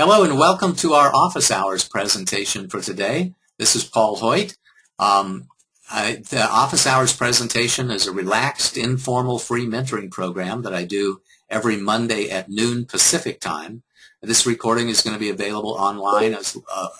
Hello and welcome to our office hours presentation for today. This is Paul Hoyt. The office hours presentation is a relaxed, informal, free mentoring program that I do every Monday at noon Pacific time. This recording is going to be available online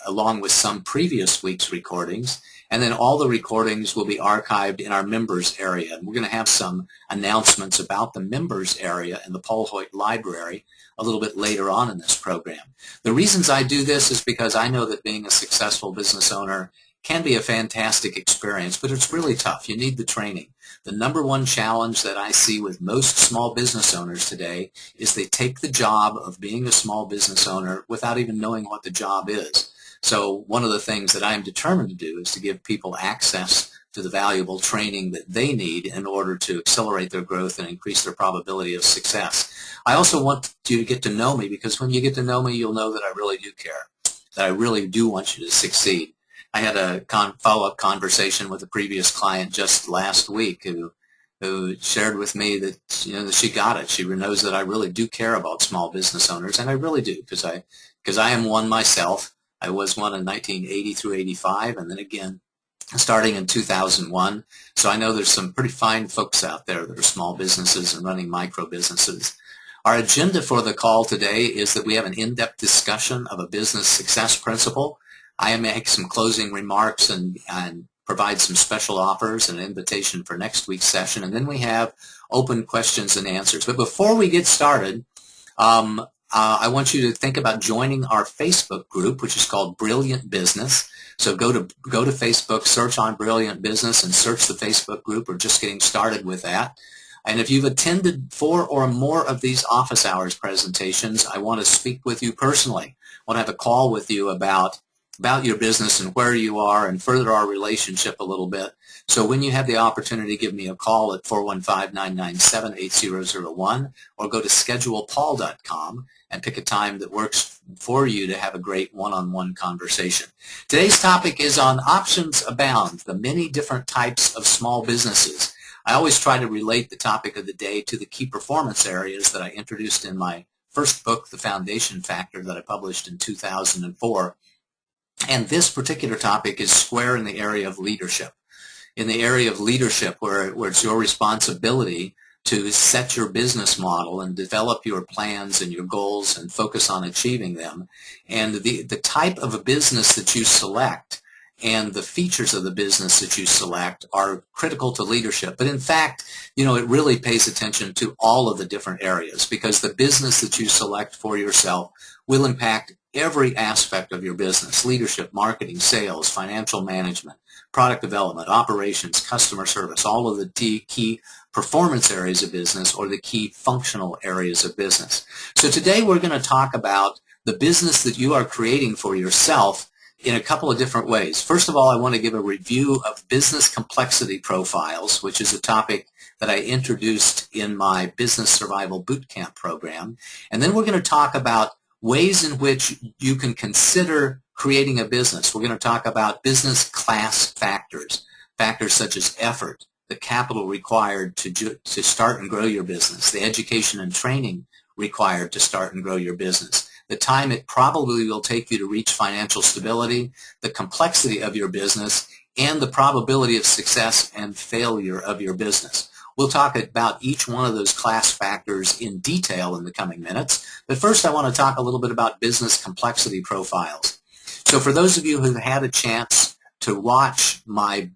along with some previous week's recordings, and then all the recordings will be archived in our members area. And we're going to have some announcements about the members area in the Paul Hoyt Library a little bit later on in this program. The reasons I do this is because I know that being a successful business owner can be a fantastic experience, but it's really tough. You need the training. The number one challenge that I see with most small business owners today is they take the job of being a small business owner without even knowing what the job is. So one of the things that I am determined to do is to give people access to the valuable training that they need in order to accelerate their growth and increase their probability of success. I also want you to get to know me, because when you get to know me, you'll know that I really do care, that I really do want you to succeed. I had a follow-up conversation with a previous client just last week who shared with me that, that she got it. She knows that I really do care about small business owners, and I really do, because I am one myself. I was one in 1980 through 85, and then again starting in 2001. So I know there's some pretty fine folks out there that are small businesses and running micro businesses. Our agenda for the call today is that we have an in-depth discussion of a business success principle. I make some closing remarks and provide some special offers and an invitation for next week's session. And then we have open questions and answers. But before we get started, I want you to think about joining our Facebook group, which is called Brilliant Business. So go to Facebook, search on Brilliant Business, and search the Facebook group. We're just getting started with that. And if you've attended 4 or more of these office hours presentations, I want to speak with you personally. I want to have a call with you about your business and where you are and further our relationship a little bit. So when you have the opportunity, give me a call at 415-997-8001 or go to schedulepaul.com and pick a time that works for you to have a great one-on-one conversation. Today's topic is on options abound, the many different types of small businesses. I always try to relate the topic of the day to the key performance areas that I introduced in my first book, The Foundation Factor, that I published in 2004. And this particular topic is square in the area of leadership. In the area of leadership where it's your responsibility to set your business model and develop your plans and your goals and focus on achieving them. And the type of a business that you select and the features of the business that you select are critical to leadership. But in fact, it really pays attention to all of the different areas, because the business that you select for yourself will impact every aspect of your business: leadership, marketing, sales, financial management, product development, operations, customer service, all of the key performance areas of business or the key functional areas of business. So today we're going to talk about the business that you are creating for yourself in a couple of different ways. First of all, I want to give a review of business complexity profiles, which is a topic that I introduced in my Business Survival Bootcamp program. And then we're going to talk about ways in which you can consider creating a business. We're going to talk about business class factors, factors such as effort, the capital required to start and grow your business, the education and training required to start and grow your business, the time it probably will take you to reach financial stability, the complexity of your business, and the probability of success and failure of your business. We'll talk about each one of those class factors in detail in the coming minutes, but first I want to talk a little bit about business complexity profiles. So for those of you who've had a chance to watch my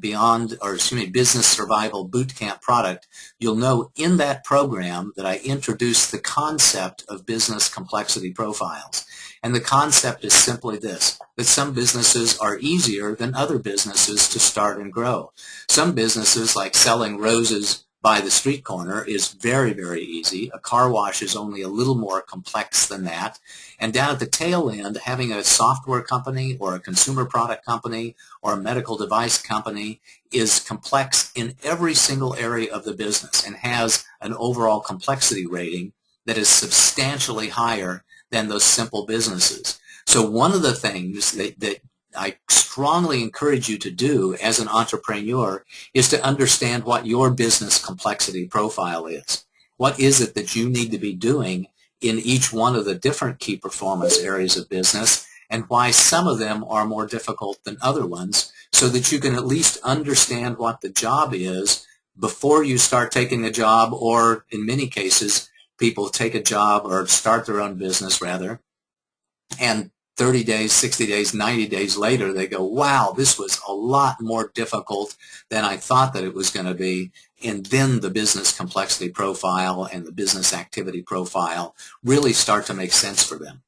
Business Survival Bootcamp product, you'll know in that program that I introduced the concept of business complexity profiles. And the concept is simply this, that some businesses are easier than other businesses to start and grow. Some businesses, like selling roses by the street corner, is very, very easy. A car wash is only a little more complex than that. And down at the tail end, having a software company or a consumer product company or a medical device company is complex in every single area of the business and has an overall complexity rating that is substantially higher than those simple businesses. So one of the things that I strongly encourage you to do as an entrepreneur is to understand what your business complexity profile is. What is it that you need to be doing in each one of the different key performance areas of business and why some of them are more difficult than other ones, so that you can at least understand what the job is before you start taking a job, or in many cases, people take a job or start their own business rather, and 30 days, 60 days, 90 days later, they go, wow, this was a lot more difficult than I thought that it was going to be. And then the business complexity profile and the business activity profile really start to make sense for them.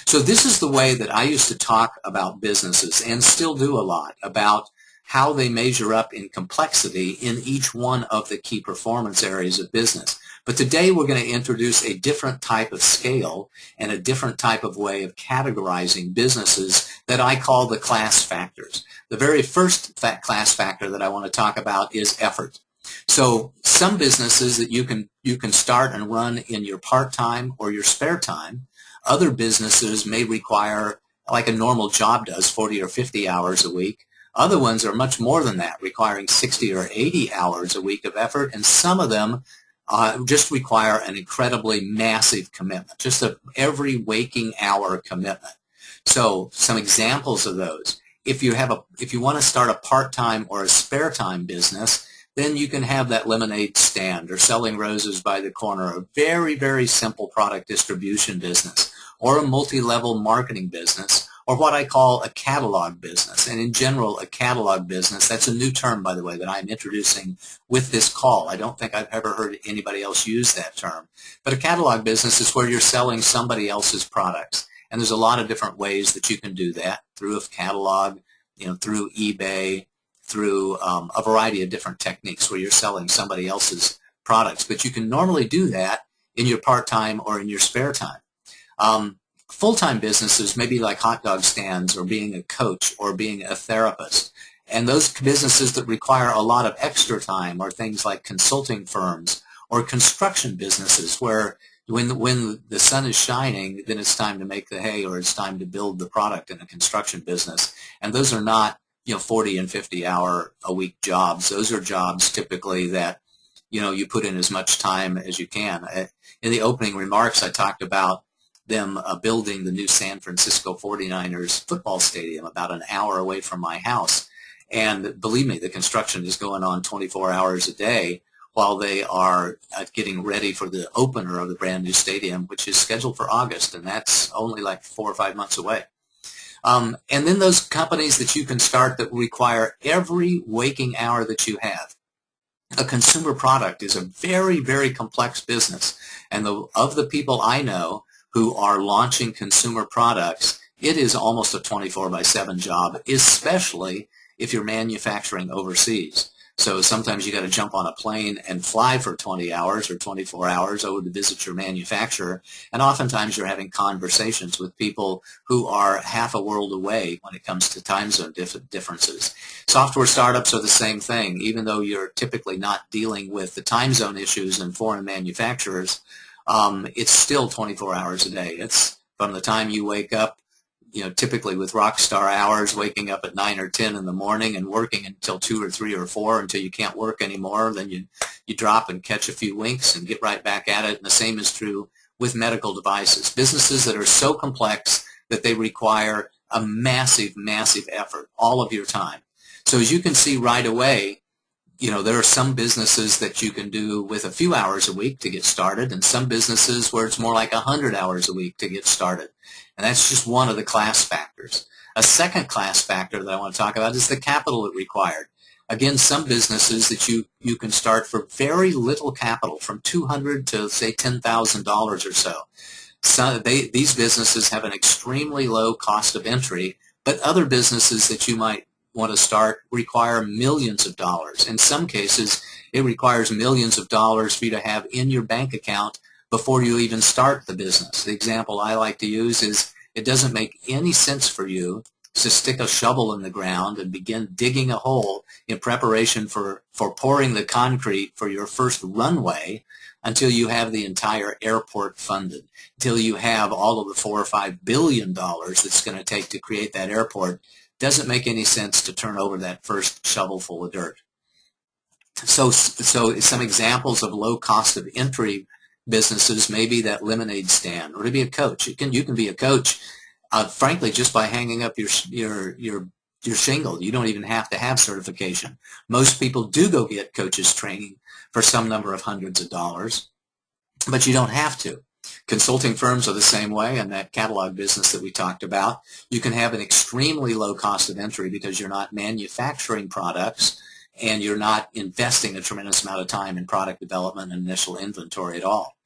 So this is the way that I used to talk about businesses, and still do a lot, about how they measure up in complexity in each one of the key performance areas of business. But today we're going to introduce a different type of scale and a different type of way of categorizing businesses that I call the class factors. The very first class factor that I want to talk about is effort. So some businesses that you can start and run in your part-time or your spare time. Other businesses may require, like a normal job does, 40 or 50 hours a week. Other ones are much more than that, requiring 60 or 80 hours a week of effort, and some of them just require an incredibly massive commitment, just every waking hour commitment. So some examples of those: if you want to start a part-time or a spare time business, then you can have that lemonade stand or selling roses by the corner, a very, very simple product distribution business, or a multi-level marketing business, or what I call a catalog business. And in general, a catalog business, that's a new term, by the way, that I'm introducing with this call. I don't think I've ever heard anybody else use that term. But a catalog business is where you're selling somebody else's products. And there's a lot of different ways that you can do that, through a catalog, through eBay, through a variety of different techniques where you're selling somebody else's products. But you can normally do that in your part-time or in your spare time. Full-time businesses may be like hot dog stands, or being a coach, or being a therapist. And those businesses that require a lot of extra time are things like consulting firms or construction businesses, where when the sun is shining, then it's time to make the hay, or it's time to build the product in a construction business. And those are not 40 and 50 hour a week jobs. Those are jobs typically that you put in as much time as you can. In the opening remarks, I talked about them building the new San Francisco 49ers football stadium about an hour away from my house. And believe me, the construction is going on 24 hours a day while they are getting ready for the opener of the brand new stadium, which is scheduled for August, and that's only like 4 or 5 months away. And then those companies that you can start that require every waking hour that you have. A consumer product is a very, very complex business. And of the people I know who are launching consumer products, it is almost a 24/7 job, especially if you're manufacturing overseas. So sometimes you got to jump on a plane and fly for 20 hours or 24 hours over to visit your manufacturer. And oftentimes you're having conversations with people who are half a world away when it comes to time zone differences. Software startups are the same thing. Even though you're typically not dealing with the time zone issues in foreign manufacturers, it's still 24 hours a day. It's from the time you wake up, typically with rock star hours, waking up at 9 or 10 in the morning and working until 2 or 3 or 4 until you can't work anymore. Then you drop and catch a few winks and get right back at it. And the same is true with medical devices. Businesses that are so complex that they require a massive, massive effort, all of your time. So as you can see right away, there are some businesses that you can do with a few hours a week to get started, and some businesses where it's more like 100 hours a week to get started. And that's just one of the class factors. A second class factor that I want to talk about is the capital it required. Again, some businesses that you can start for very little capital, from $200 to, say, $10,000 or so. These businesses have an extremely low cost of entry, but other businesses that you might want to start require millions of dollars. In some cases, it requires millions of dollars for you to have in your bank account before you even start the business. The example I like to use is, it doesn't make any sense for you to stick a shovel in the ground and begin digging a hole in preparation for pouring the concrete for your first runway until you have the entire airport funded, until you have all of the $4 or $5 billion that's going to take to create that airport. Doesn't make any sense to turn over that first shovel full of dirt. So some examples of low cost of entry businesses, maybe that lemonade stand, or to be a coach. You can be a coach, frankly, just by hanging up your shingle. You don't even have to have certification. Most people do go get coaches training for some number of hundreds of dollars, but you don't have to. Consulting firms are the same way, and that catalog business that we talked about, you can have an extremely low cost of entry because you're not manufacturing products and you're not investing a tremendous amount of time in product development and initial inventory at all.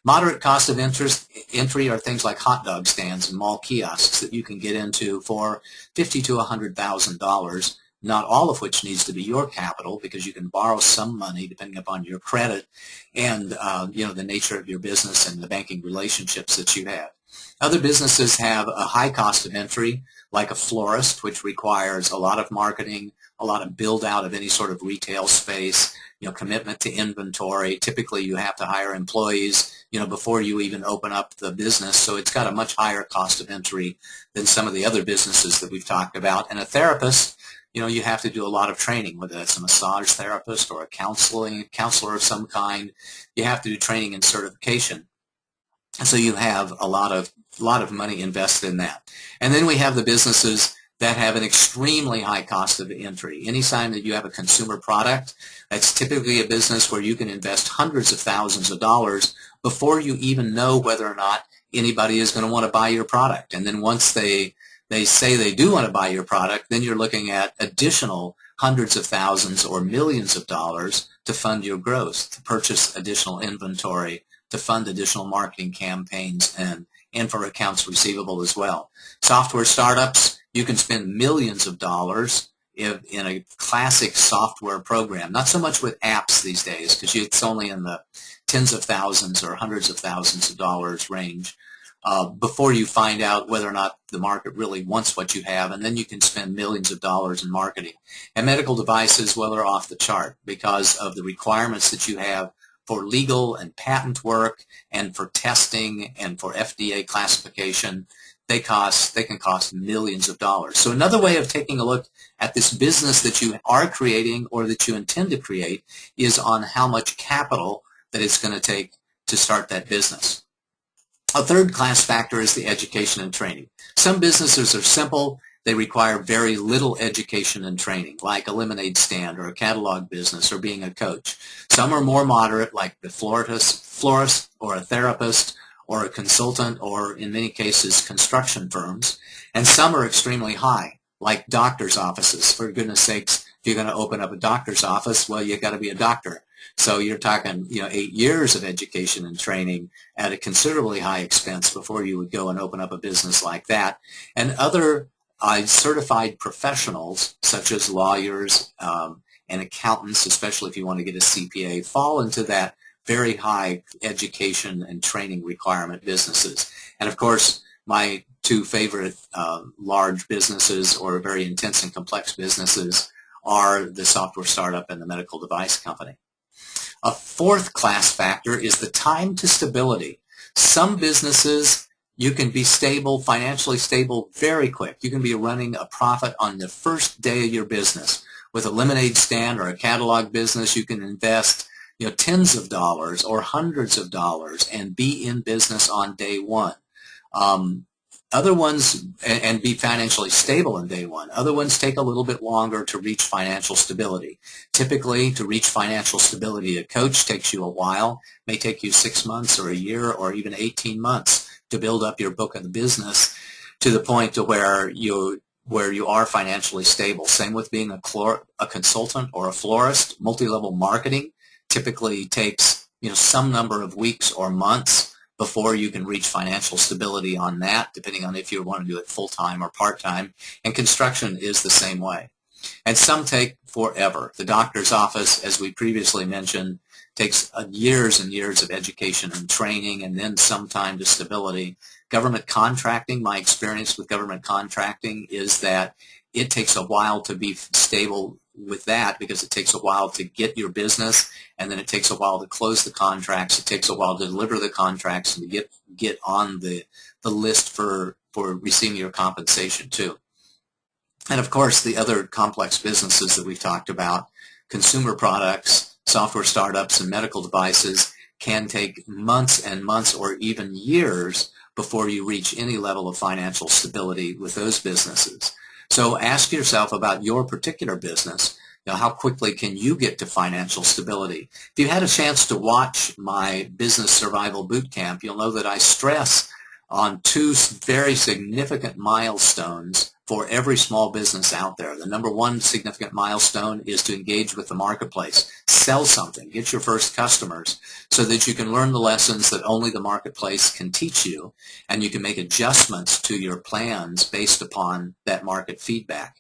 Moderate cost of entry are things like hot dog stands and mall kiosks that you can get into for $50,000 to $100,000, not all of which needs to be your capital, because you can borrow some money depending upon your credit and the nature of your business and the banking relationships that you have. Other businesses have a high cost of entry, like a florist, which requires a lot of marketing, a lot of build out of any sort of retail space, commitment to inventory. Typically you have to hire employees, before you even open up the business, so it's got a much higher cost of entry than some of the other businesses that we've talked about. And a therapist, you have to do a lot of training, whether that's a massage therapist or a counselor of some kind. You have to do training and certification. So you have a lot of money invested in that. And then we have the businesses that have an extremely high cost of entry. Anytime that you have a consumer product, that's typically a business where you can invest hundreds of thousands of dollars before you even know whether or not anybody is going to want to buy your product. And then once they say they do want to buy your product, then you're looking at additional hundreds of thousands or millions of dollars to fund your growth, to purchase additional inventory, to fund additional marketing campaigns, and for accounts receivable as well. Software startups, you can spend millions of dollars in a classic software program. Not so much with apps these days, because it's only in the tens of thousands or hundreds of thousands of dollars range before you find out whether or not the market really wants what you have, and then you can spend millions of dollars in marketing. And medical devices, well, are off the chart because of the requirements that you have for legal and patent work and for testing and for FDA classification. They can cost millions of dollars. So another way of taking a look at this business that you are creating or that you intend to create is on how much capital that it's going to take to start that business. A third class factor is the education and training. Some businesses are simple. They require very little education and training, like a lemonade stand or a catalog business or being a coach. Some are more moderate, like the florist or a therapist or a consultant, or in many cases construction firms. And some are extremely high, like doctor's offices. For goodness sakes, if you're going to open up a doctor's office, well, you've got to be a doctor. So you're talking, 8 years of education and training at a considerably high expense before you would go and open up a business like that. And other certified professionals, such as lawyers and accountants, especially if you want to get a CPA, fall into that very high education and training requirement businesses. And of course, my two favorite large businesses or very intense and complex businesses are the software startup and the medical device company. A fourth class factor is the time to stability. Some businesses, you can be stable, financially stable very quick. You can be running a profit on the first day of your business. With a lemonade stand or a catalog business, you can invest tens of dollars or hundreds of dollars and be in business on day one. Other ones, and be financially stable on day one. Other ones take a little bit longer to reach financial stability. Typically, to reach financial stability, a coach takes you a while. It may take you 6 months or a year or even 18 months to build up your book of the business to the point to where you are financially stable. Same with being a consultant or a florist. Multi-level marketing typically takes some number of weeks or months before you can reach financial stability on that, depending on if you want to do it full-time or part-time. And construction is the same way. And some take forever. The doctor's office, as we previously mentioned, takes years and years of education and training and then some time to stability. Government contracting, my experience with government contracting is that it takes a while to be stable with that because it takes a while to get your business, and then it takes a while to close the contracts. It takes a while to deliver the contracts and to get on the list for receiving your compensation too. And of course, the other complex businesses that we've talked about, consumer products, software startups, and medical devices, can take months and months or even years before you reach any level of financial stability with those businesses. So ask yourself about your particular business. How quickly can you get to financial stability? If you had a chance to watch my Business Survival Bootcamp, you'll know that I stress on two very significant milestones for every small business out there. The number one significant milestone is to engage with the marketplace. Sell something. Get your first customers so that you can learn the lessons that only the marketplace can teach you, and you can make adjustments to your plans based upon that market feedback.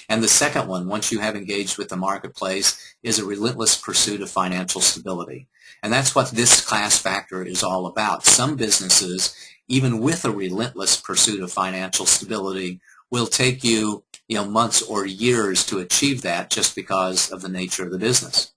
And the second one, once you have engaged with the marketplace, is a relentless pursuit of financial stability. And that's what this class factor is all about. Some businesses, even with a relentless pursuit of financial stability, will take you, months or years to achieve that just because of the nature of the business.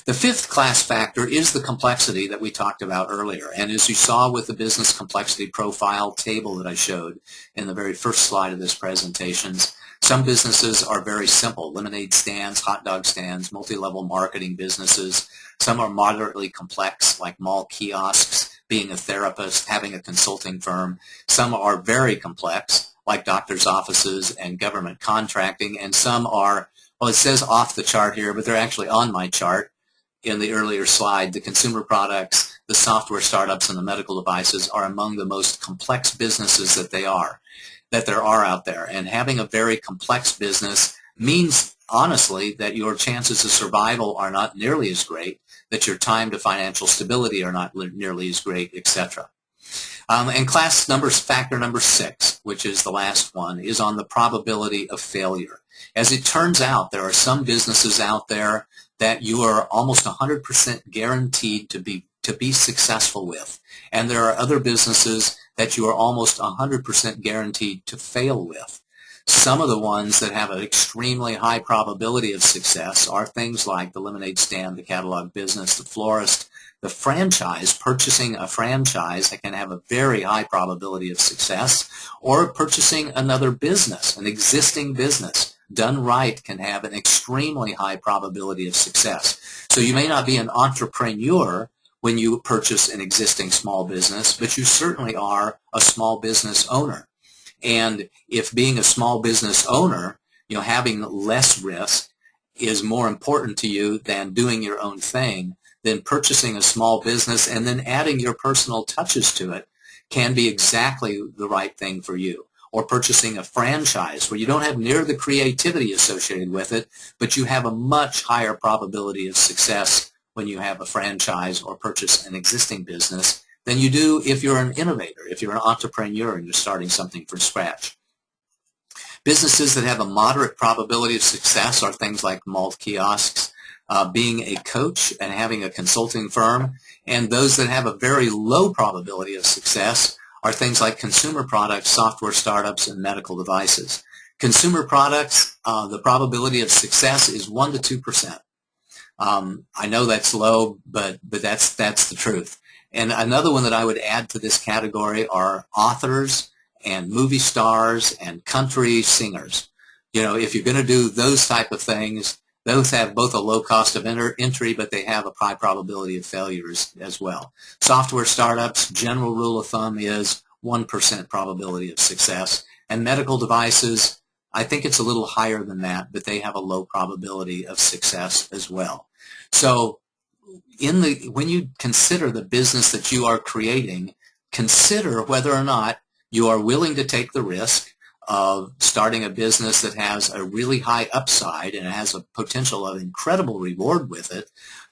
The fifth class factor is the complexity that we talked about earlier. And as you saw with the business complexity profile table that I showed in the very first slide of this presentation, some businesses are very simple: lemonade stands, hot dog stands, multi-level marketing businesses. Some are moderately complex, like mall kiosks, being a therapist, having a consulting firm. Some are very complex, like doctor's offices and government contracting. And some are, well, it says off the chart here, but they're actually on my chart in the earlier slide. The consumer products, the software startups, and the medical devices are among the most complex businesses that there are out there. And having a very complex business means, honestly, that your chances of survival are not nearly as great, that your time to financial stability are not nearly as great, etc. And factor number 6, which is the last one, is on the probability of failure. As it turns out, there are some businesses out there that you are almost 100% guaranteed to be successful with. And there are other businesses that you are almost 100% guaranteed to fail with. Some of the ones that have an extremely high probability of success are things like the lemonade stand, the catalog business, the florist, the franchise. Purchasing a franchise can have a very high probability of success, or purchasing another business, an existing business, done right, can have an extremely high probability of success. So you may not be an entrepreneur when you purchase an existing small business, but you certainly are a small business owner. And if being a small business owner, having less risk is more important to you than doing your own thing, then purchasing a small business and then adding your personal touches to it can be exactly the right thing for you. Or purchasing a franchise where you don't have near the creativity associated with it, but you have a much higher probability of success when you have a franchise or purchase an existing business than you do if you're an innovator, if you're an entrepreneur and you're starting something from scratch. Businesses that have a moderate probability of success are things like mall kiosks, being a coach and having a consulting firm, and those that have a very low probability of success are things like consumer products, software startups, and medical devices. Consumer products, the probability of success is 1 to 2%. I know that's low, but that's the truth. And another one that I would add to this category are authors and movie stars and country singers. If you're going to do those type of things, those have both a low cost of entry, but they have a high probability of failures as well. Software startups, general rule of thumb is 1% probability of success. And medical devices, I think it's a little higher than that, but they have a low probability of success as well. So when you consider the business that you are creating, consider whether or not you are willing to take the risk of starting a business that has a really high upside and has a potential of incredible reward with it,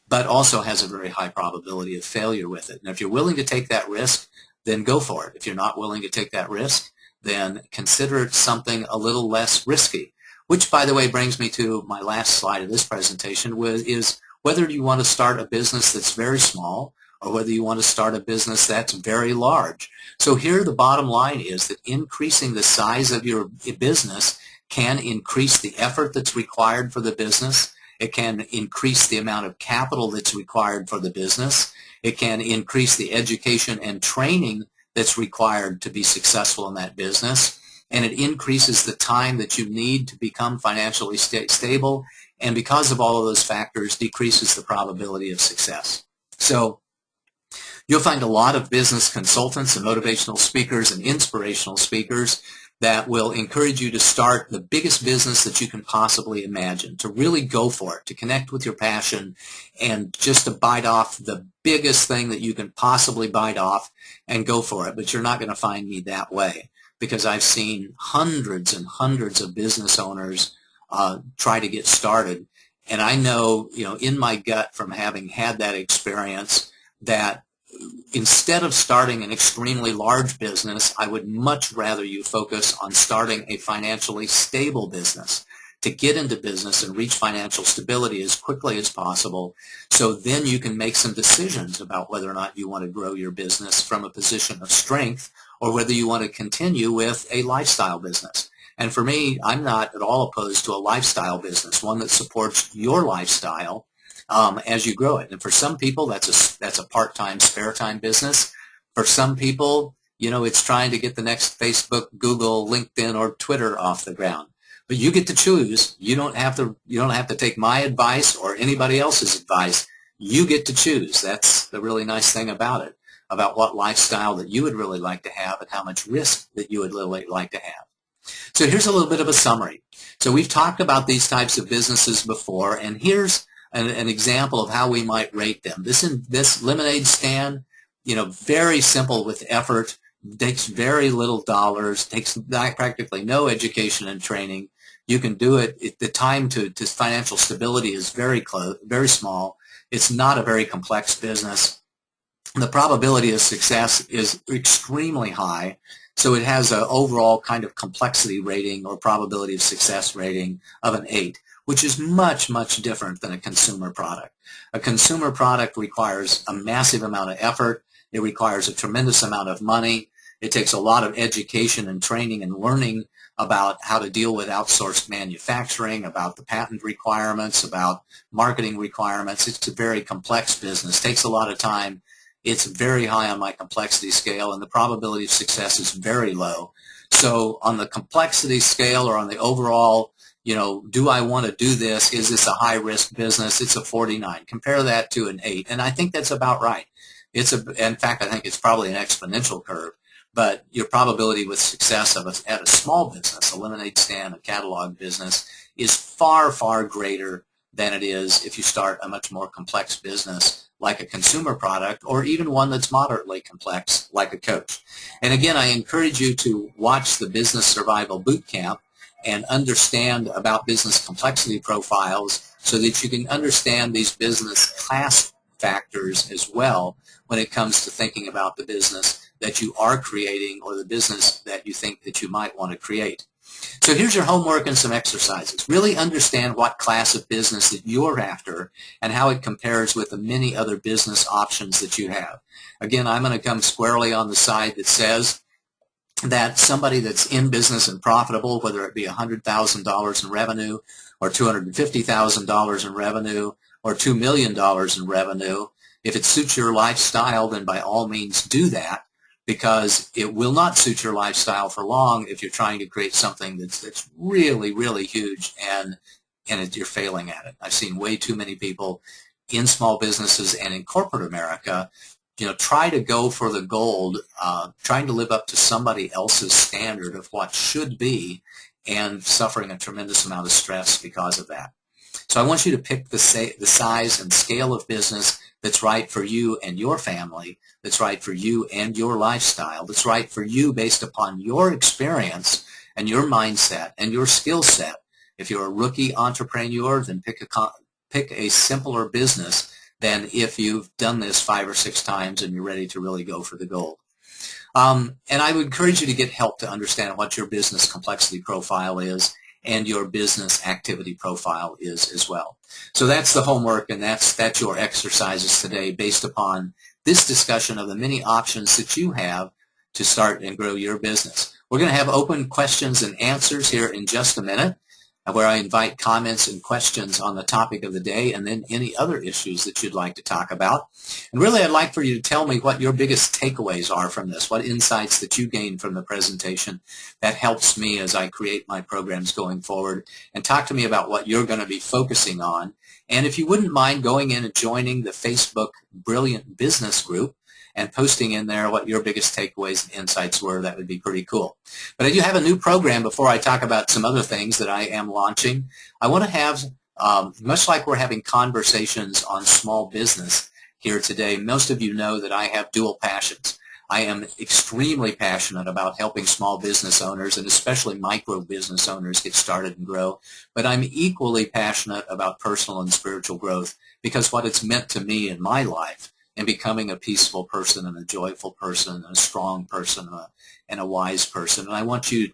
but also has a very high probability of failure with it. And if you're willing to take that risk, then go for it. If you're not willing to take that risk, then consider something a little less risky, which, by the way, brings me to my last slide of this presentation, is whether you want to start a business that's very small or whether you want to start a business that's very large. So here the bottom line is that increasing the size of your business can increase the effort that's required for the business. It can increase the amount of capital that's required for the business. It can increase the education and training that's required to be successful in that business. And it increases the time that you need to become financially stable. And because of all of those factors, decreases the probability of success. So You'll find a lot of business consultants and motivational speakers and inspirational speakers that will encourage you to start the biggest business that you can possibly imagine, to really go for it, to connect with your passion, and just to bite off the biggest thing that you can possibly bite off and go for it. But you're not going to find me that way, because I've seen hundreds and hundreds of business owners try to get started. And I know, in my gut from having had that experience, that instead of starting an extremely large business, I would much rather you focus on starting a financially stable business, to get into business and reach financial stability as quickly as possible, so then you can make some decisions about whether or not you want to grow your business from a position of strength, or whether you want to continue with a lifestyle business. And for me, I'm not at all opposed to a lifestyle business, one that supports your lifestyle as you grow it. And for some people, that's a part-time, spare-time business. For some people, it's trying to get the next Facebook, Google, LinkedIn, or Twitter off the ground. But you get to choose. You don't have to take my advice or anybody else's advice. You get to choose. That's the really nice thing about it, about what lifestyle that you would really like to have and how much risk that you would really like to have. So here's a little bit of a summary. So we've talked about these types of businesses before, and here's an example of how we might rate them. This lemonade stand, very simple with effort, takes very little dollars, takes practically no education and training. You can do it. The time to financial stability is very small. It's not a very complex business. The probability of success is extremely high. So it has an overall kind of complexity rating or probability of success rating of an 8, which is much, much different than a consumer product. A consumer product requires a massive amount of effort. It requires a tremendous amount of money. It takes a lot of education and training and learning about how to deal with outsourced manufacturing, about the patent requirements, about marketing requirements. It's a very complex business. It takes a lot of time. It's very high on my complexity scale, and the probability of success is very low. So on the complexity scale, or on the overall, do I want to do this? Is this a high-risk business? It's a 49. Compare that to an 8, and I think that's about right. In fact, I think it's probably an exponential curve. But your probability with success at a small business, a lemonade stand, a catalog business, is far, far greater than it is if you start a much more complex business like a consumer product, or even one that's moderately complex like a coach. And again, I encourage you to watch the Business Survival Bootcamp and understand about business complexity profiles, so that you can understand these business class factors as well when it comes to thinking about the business that you are creating, or the business that you think that you might want to create. So here's your homework and some exercises. Really understand what class of business that you're after and how it compares with the many other business options that you have. Again, I'm going to come squarely on the side that says that somebody that's in business and profitable, whether it be $100,000 in revenue, or $250,000 in revenue, or $2 million in revenue, if it suits your lifestyle, then by all means do that, because it will not suit your lifestyle for long if you're trying to create something that's really, really huge and you're failing at it. I've seen way too many people in small businesses and in corporate America, try to go for the gold, trying to live up to somebody else's standard of what should be, and suffering a tremendous amount of stress because of that. So I want you to pick the size and scale of business that's right for you and your family, that's right for you and your lifestyle, that's right for you based upon your experience and your mindset and your skill set. If you're a rookie entrepreneur, then pick a simpler business than if you've done this 5 or 6 times and you're ready to really go for the gold. And I would encourage you to get help to understand what your business complexity profile is and your business activity profile is as well. So that's the homework, and that's your exercises today based upon this discussion of the many options that you have to start and grow your business. We're going to have open questions and answers here in just a minute, where I invite comments and questions on the topic of the day, and then any other issues that you'd like to talk about. And really, I'd like for you to tell me what your biggest takeaways are from this, what insights that you gained from the presentation. That helps me as I create my programs going forward. And talk to me about what you're going to be focusing on. And if you wouldn't mind going in and joining the Facebook Brilliant Business Group, and posting in there what your biggest takeaways and insights were. That would be pretty cool. But I do have a new program before I talk about some other things that I am launching. I want to have, much like we're having conversations on small business here today, most of you know that I have dual passions. I am extremely passionate about helping small business owners and especially micro business owners get started and grow, but I'm equally passionate about personal and spiritual growth because what it's meant to me in my life in becoming a peaceful person and a joyful person and a strong person and a wise person. And I want you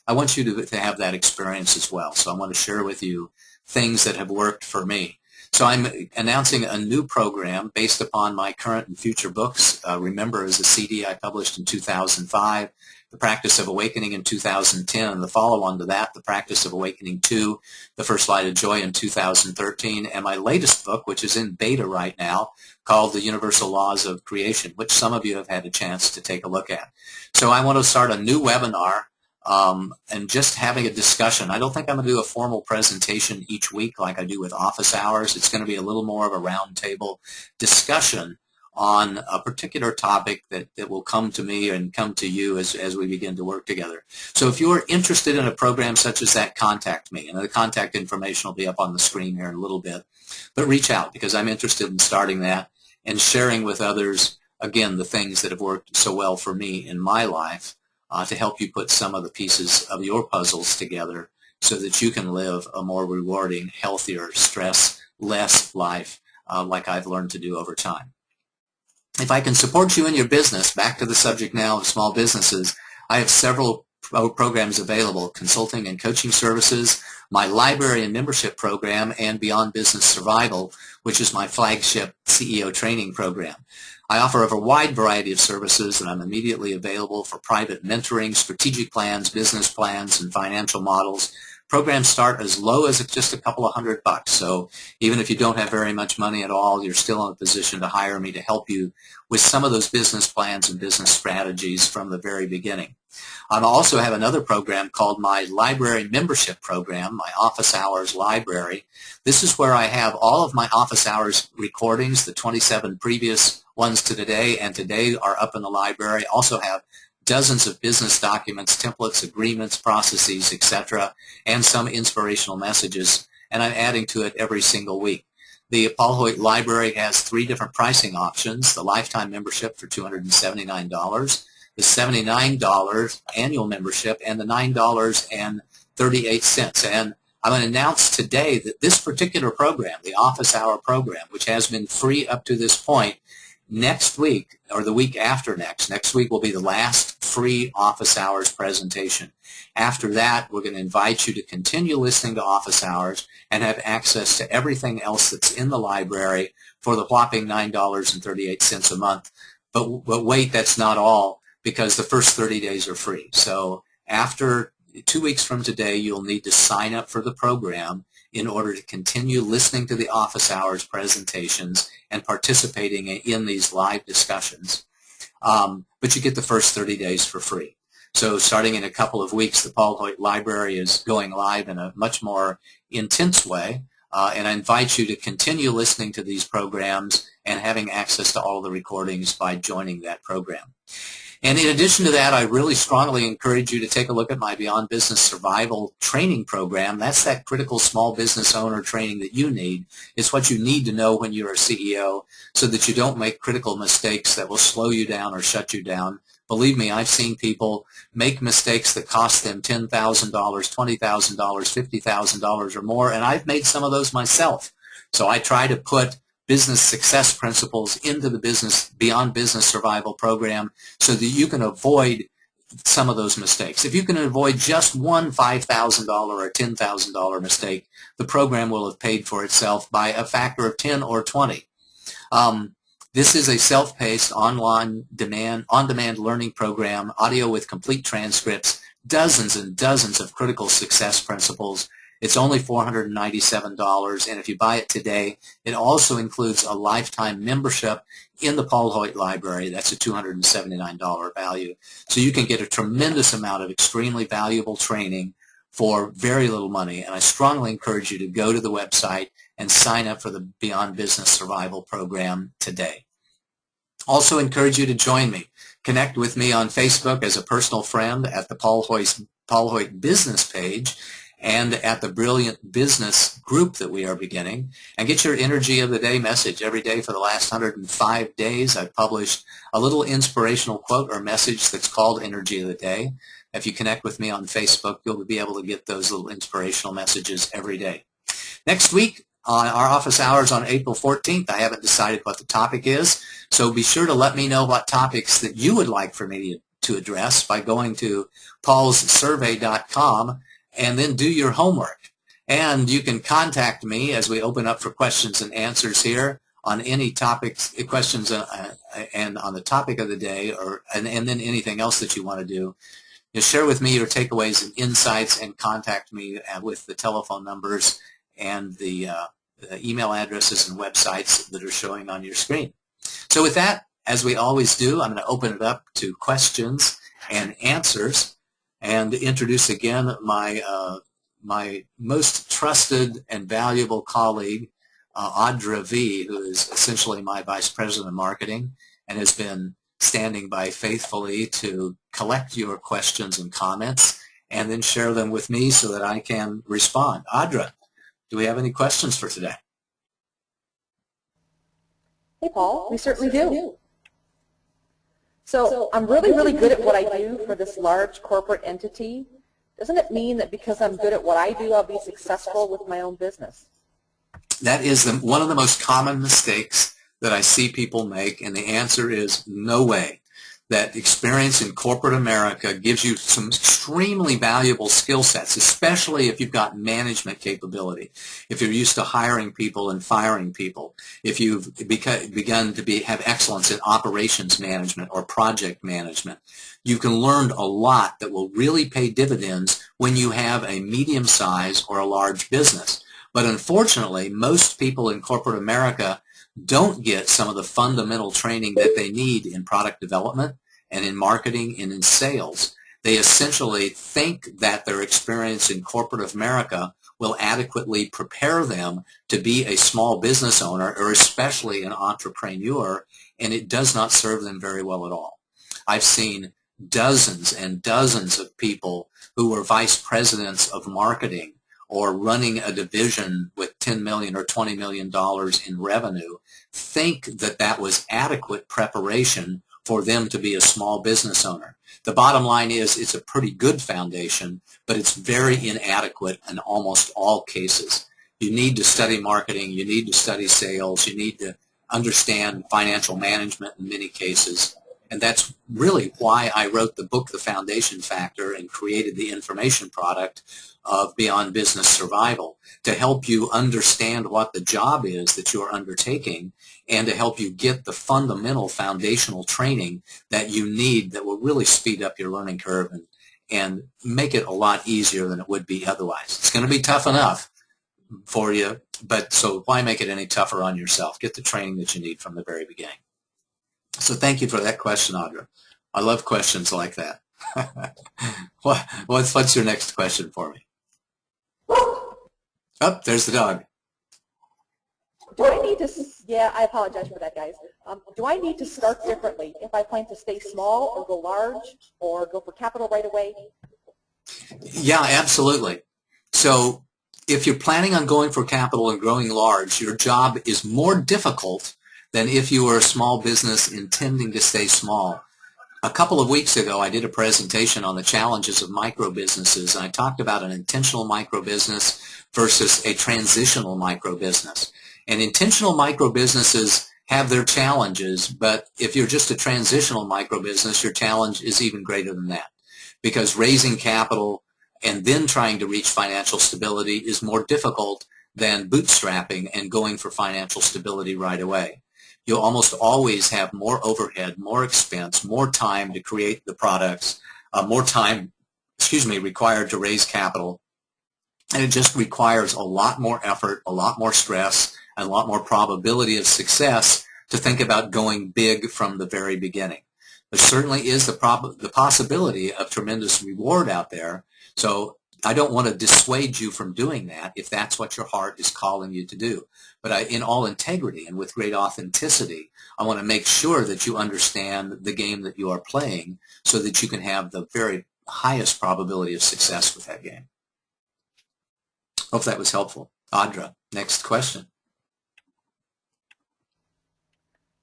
to have that experience as well. So I want to share with you things that have worked for me. So I'm announcing a new program based upon my current and future books. Remember, as a CD I published in 2005, The Practice of Awakening in 2010, and the follow-on to that, The Practice of Awakening 2, The First Light of Joy in 2013, and my latest book, which is in beta right now, called The Universal Laws of Creation, which some of you have had a chance to take a look at. So I want to start a new webinar and just having a discussion. I don't think I'm going to do a formal presentation each week like I do with office hours. It's going to be a little more of a roundtable discussion on a particular topic that will come to me and come to you as we begin to work together. So if you're interested in a program such as that, contact me. And the contact information will be up on the screen here in a little bit. But reach out because I'm interested in starting that and sharing with others, again, the things that have worked so well for me in my life. To help you put some of the pieces of your puzzles together so that you can live a more rewarding, healthier, stress-less life like I've learned to do over time. If I can support you in your business, back to the subject now of small businesses, I have several programs available, consulting and coaching services, my library and membership program, and Beyond Business Survival, which is my flagship CEO training program. I offer a wide variety of services, and I'm immediately available for private mentoring, strategic plans, business plans, and financial models. Programs start as low as just a couple of $100. So even if you don't have very much money at all, you're still in a position to hire me to help you with some of those business plans and business strategies from the very beginning. I also have another program called my library membership program, my office hours library. This is where I have all of my office hours recordings, the 27 previous ones to today, and today are up in the library. I also have dozens of business documents, templates, agreements, processes, etc., and some inspirational messages, and I'm adding to it every single week. The Paul Hoyt Library has 3 different pricing options: the lifetime membership for $279, the $79 annual membership, and the $9.38. And I'm going to announce today that this particular program, the Office Hour program, which has been free up to this point, next week, or the week after next week will be the last free Office Hours presentation. After that, we're going to invite you to continue listening to Office Hours and have access to everything else that's in the library for the whopping $9.38 a month. But wait, that's not all, because the first 30 days are free. So after 2 weeks from today, you'll need to sign up for the program in order to continue listening to the office hours presentations and participating in these live discussions. But you get the first 30 days for free. So starting in a couple of weeks, the Paul Hoyt Library is going live in a much more intense way. And I invite you to continue listening to these programs and having access to all the recordings by joining that program. And in addition to that, I really strongly encourage you to take a look at my Beyond Business Survival training program. That's that critical small business owner training that you need. It's what you need to know when you're a CEO so that you don't make critical mistakes that will slow you down or shut you down. Believe me, I've seen people make mistakes that cost them $10,000, $20,000, $50,000 or more, and I've made some of those myself. So I try to put business success principles into the Beyond Business Survival program so that you can avoid some of those mistakes. If you can avoid just one $5,000 or $10,000 mistake, the program will have paid for itself by a factor of 10 or 20. This is a self-paced, on-demand learning program, audio with complete transcripts, dozens and dozens of critical success principles. It's only $497, and if you buy it today, it also includes a lifetime membership in the Paul Hoyt Library. That's a $279 value. So you can get a tremendous amount of extremely valuable training for very little money, and I strongly encourage you to go to the website and sign up for the Beyond Business Survival program today. Also encourage you to join me. Connect with me on Facebook as a personal friend at the Paul Hoyt business page and at the Brilliant Business group that we are beginning, and get your Energy of the Day message. Every day for the last 105 days, I've published a little inspirational quote or message that's called Energy of the Day. If you connect with me on Facebook, you'll be able to get those little inspirational messages every day. Next week, on our office hours on April 14th, I haven't decided what the topic is, so be sure to let me know what topics that you would like for me to address by going to paulssurvey.com and then do your homework. And you can contact me as we open up for questions and answers here on any topics, questions, and on the topic of the day, and then anything else that you want to do. You share with me your takeaways and insights, and contact me with the telephone numbers and the email addresses and websites that are showing on your screen. So with that, as we always do, I'm going to open it up to questions and answers, and introduce again my most trusted and valuable colleague, Audra V., who is essentially my Vice President of Marketing and has been standing by faithfully to collect your questions and comments and then share them with me so that I can respond. Audra, do we have any questions for today? Hey, Paul, we certainly do. So I'm really good at what I do for this large corporate entity. Doesn't it mean that because I'm good at what I do, I'll be successful with my own business? That is one of the most common mistakes that I see people make, and the answer is no way. That experience in corporate America gives you some extremely valuable skill sets, especially if you've got management capability, if you're used to hiring people and firing people, if you've begun to have excellence in operations management or project management. You can learn a lot that will really pay dividends when you have a medium size or a large business. But unfortunately, most people in corporate America don't get some of the fundamental training that they need in product development and in marketing and in sales. They essentially think that their experience in corporate America will adequately prepare them to be a small business owner, or especially an entrepreneur, and it does not serve them very well at all. I've seen dozens and dozens of people who were vice presidents of marketing or running a division with $10 million or $20 million in revenue think that that was adequate preparation for them to be a small business owner. The bottom line is it's a pretty good foundation, but it's very inadequate in almost all cases. You need to study marketing, you need to study sales, you need to understand financial management in many cases. And that's really why I wrote the book, The Foundation Factor, and created the information product of Beyond Business Survival, to help you understand what the job is that you're undertaking and to help you get the fundamental foundational training that you need that will really speed up your learning curve and make it a lot easier than it would be otherwise. It's going to be tough enough for you, but so why make it any tougher on yourself? Get the training that you need from the very beginning. So thank you for that question, Audra. I love questions like that. What's your next question for me? Oh, there's the dog. Do I need to, yeah, I apologize for that, guys. Do I need to start differently if I plan to stay small or go large or go for capital right away? Yeah, absolutely. So if you're planning on going for capital and growing large, your job is more difficult than if you were a small business intending to stay small. A couple of weeks ago, I did a presentation on the challenges of micro businesses, and I talked about an intentional micro business versus a transitional micro business. And intentional micro businesses have their challenges, but if you're just a transitional micro business, your challenge is even greater than that, because raising capital and then trying to reach financial stability is more difficult than bootstrapping and going for financial stability right away. You'll almost always have more overhead, more expense, more time to create the products, more time, required to raise capital. And it just requires a lot more effort, a lot more stress, and a lot more probability of success to think about going big from the very beginning. There certainly is the possibility of tremendous reward out there. So I don't want to dissuade you from doing that if that's what your heart is calling you to do. But in all integrity and with great authenticity, I want to make sure that you understand the game that you are playing so that you can have the very highest probability of success with that game. Hope that was helpful. Audra, next question.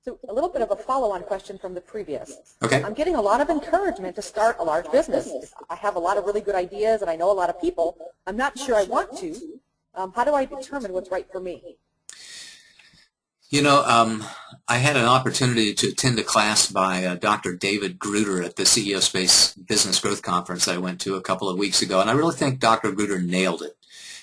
So a little bit of a follow-on question from the previous. Okay. I'm getting a lot of encouragement to start a large business. I have a lot of really good ideas and I know a lot of people. I'm not sure I want to. How do I determine what's right for me? You know, I had an opportunity to attend a class by Dr. David Gruder at the CEO Space Business Growth Conference I went to a couple of weeks ago, and I really think Dr. Gruder nailed it.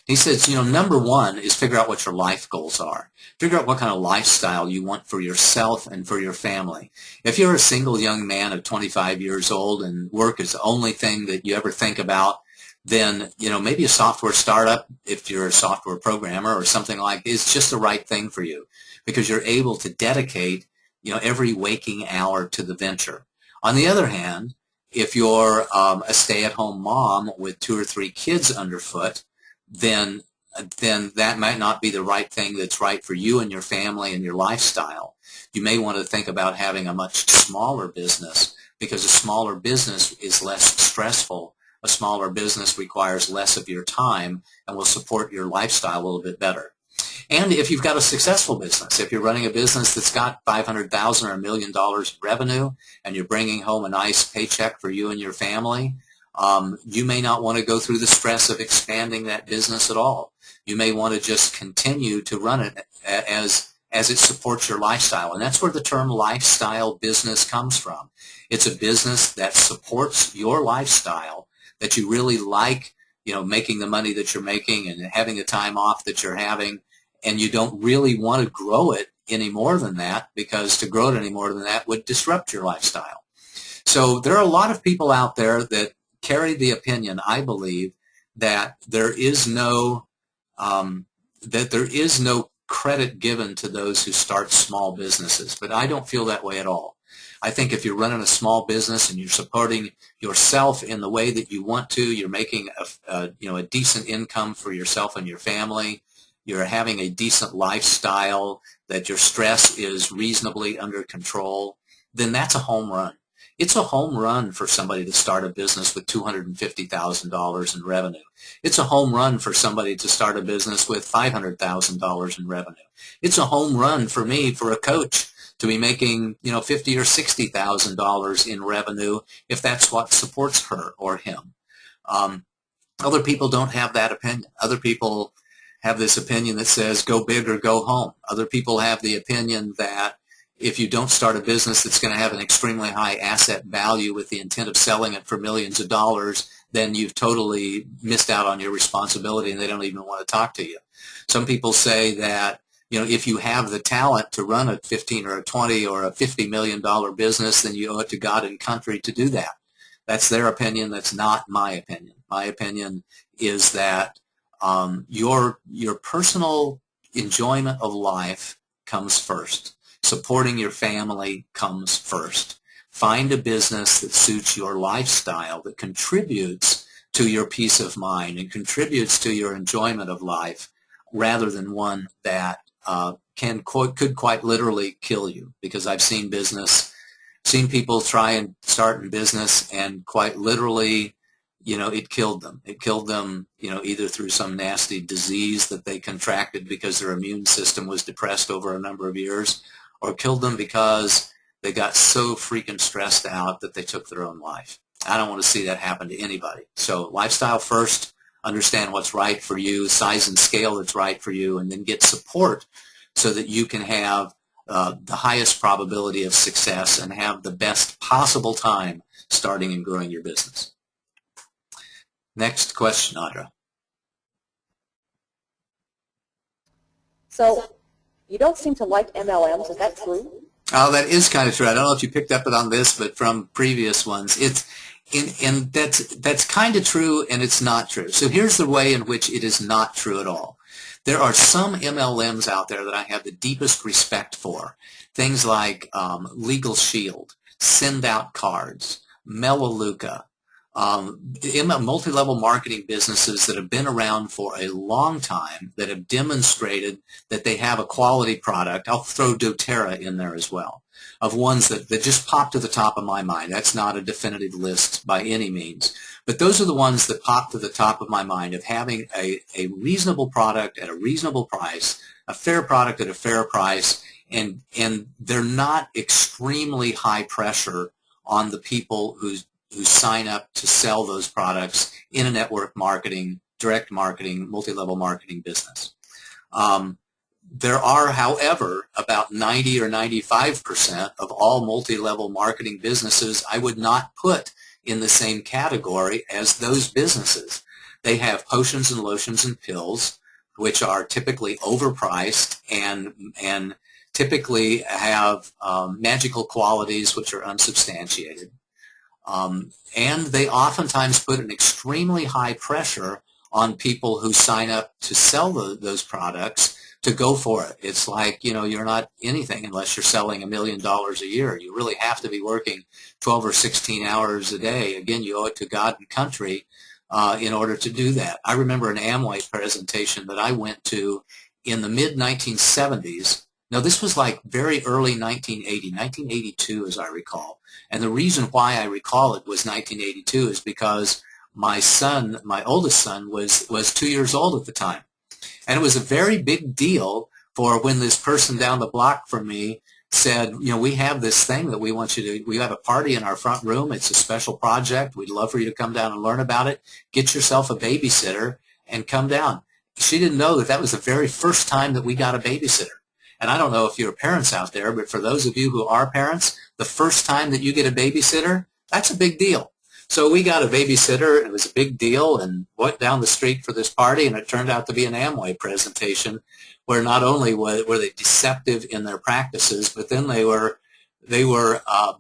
He says, you know, number one is figure out what your life goals are. Figure out what kind of lifestyle you want for yourself and for your family. If you're a single young man of 25 years old and work is the only thing that you ever think about, then, you know, maybe a software startup, if you're a software programmer or something like, is just the right thing for you because you're able to dedicate, you know, every waking hour to the venture. On the other hand, if you're a stay-at-home mom with 2 or 3 kids underfoot, then that might not be the right thing that's right for you and your family and your lifestyle. You may want to think about having a much smaller business because a smaller business is less stressful. A smaller business requires less of your time and will support your lifestyle a little bit better. And if you've got a successful business, if you're running a business that's got $500,000 or $1 million of revenue and you're bringing home a nice paycheck for you and your family, you may not want to go through the stress of expanding that business at all. You may want to just continue to run it as it supports your lifestyle. And that's where the term lifestyle business comes from. It's a business that supports your lifestyle, that you really like, you know, making the money that you're making and having the time off that you're having, and you don't really want to grow it any more than that because to grow it any more than that would disrupt your lifestyle. So there are a lot of people out there that carry the opinion, I believe, that there is no credit given to those who start small businesses, but I don't feel that way at all. I think if you're running a small business and you're supporting yourself in the way that you want to, you're making a decent income for yourself and your family, you're having a decent lifestyle, that your stress is reasonably under control, then that's a home run. It's a home run for somebody to start a business with $250,000 in revenue. It's a home run for somebody to start a business with $500,000 in revenue. It's a home run for me, for a coach, to be making, you know, $50,000 or $60,000 in revenue if that's what supports her or him. Other people don't have that opinion. Other people have this opinion that says go big or go home. Other people have the opinion that if you don't start a business that's going to have an extremely high asset value with the intent of selling it for millions of dollars, then you've totally missed out on your responsibility and they don't even want to talk to you. Some people say that, you know, if you have the talent to run a 15 or a 20 or a $50 million business, then you owe it to God and country to do that. That's their opinion. That's not my opinion. My opinion is that your personal enjoyment of life comes first. Supporting your family comes first. Find a business that suits your lifestyle, that contributes to your peace of mind and contributes to your enjoyment of life, rather than one that could quite literally kill you. Because I've seen people try and start in business and quite literally, you know, it killed them. It killed them, you know, either through some nasty disease that they contracted because their immune system was depressed over a number of years, or killed them because they got so freaking stressed out that they took their own life. I don't want to see that happen to anybody. So lifestyle first, understand what's right for you, size and scale that's right for you, and then get support so that you can have the highest probability of success and have the best possible time starting and growing your business. Next question, Audra. So you don't seem to like MLMs. Is that true? Oh, that is kind of true. I don't know if you picked up on this, but from previous ones, that's kind of true, and it's not true. So here's the way in which it is not true at all. There are some MLMs out there that I have the deepest respect for. Things like Legal Shield, Send Out Cards, Melaleuca, In multi-level marketing businesses that have been around for a long time, that have demonstrated that they have a quality product, I'll throw doTERRA in there as well, of ones that just pop to the top of my mind. That's not a definitive list by any means, but those are the ones that pop to the top of my mind of having a reasonable product at a reasonable price, a fair product at a fair price, and they're not extremely high pressure on the people who sign up to sell those products in a network marketing, direct marketing, multi-level marketing business. There are, however, about 90 or 95% of all multi-level marketing businesses I would not put in the same category as those businesses. They have potions and lotions and pills, which are typically overpriced and typically have magical qualities which are unsubstantiated. And they oftentimes put an extremely high pressure on people who sign up to sell those products to go for it. It's like, you're not anything unless you're selling $1 million a year. You really have to be working 12 or 16 hours a day. Again, you owe it to God and country in order to do that. I remember an Amway presentation that I went to in the mid-1970s. Now, this was like very early 1982, as I recall. And the reason why I recall it was 1982 is because my oldest son, was 2 years old at the time. And it was a very big deal for when this person down the block from me said, we have this thing that we want you to, we have a party in our front room. It's a special project. We'd love for you to come down and learn about it. Get yourself a babysitter and come down. She didn't know that was the very first time that we got a babysitter. And I don't know if you're parents out there, but for those of you who are parents, the first time that you get a babysitter, that's a big deal. So we got a babysitter. It was a big deal, and went down the street for this party, and it turned out to be an Amway presentation where not only were they deceptive in their practices, but then they were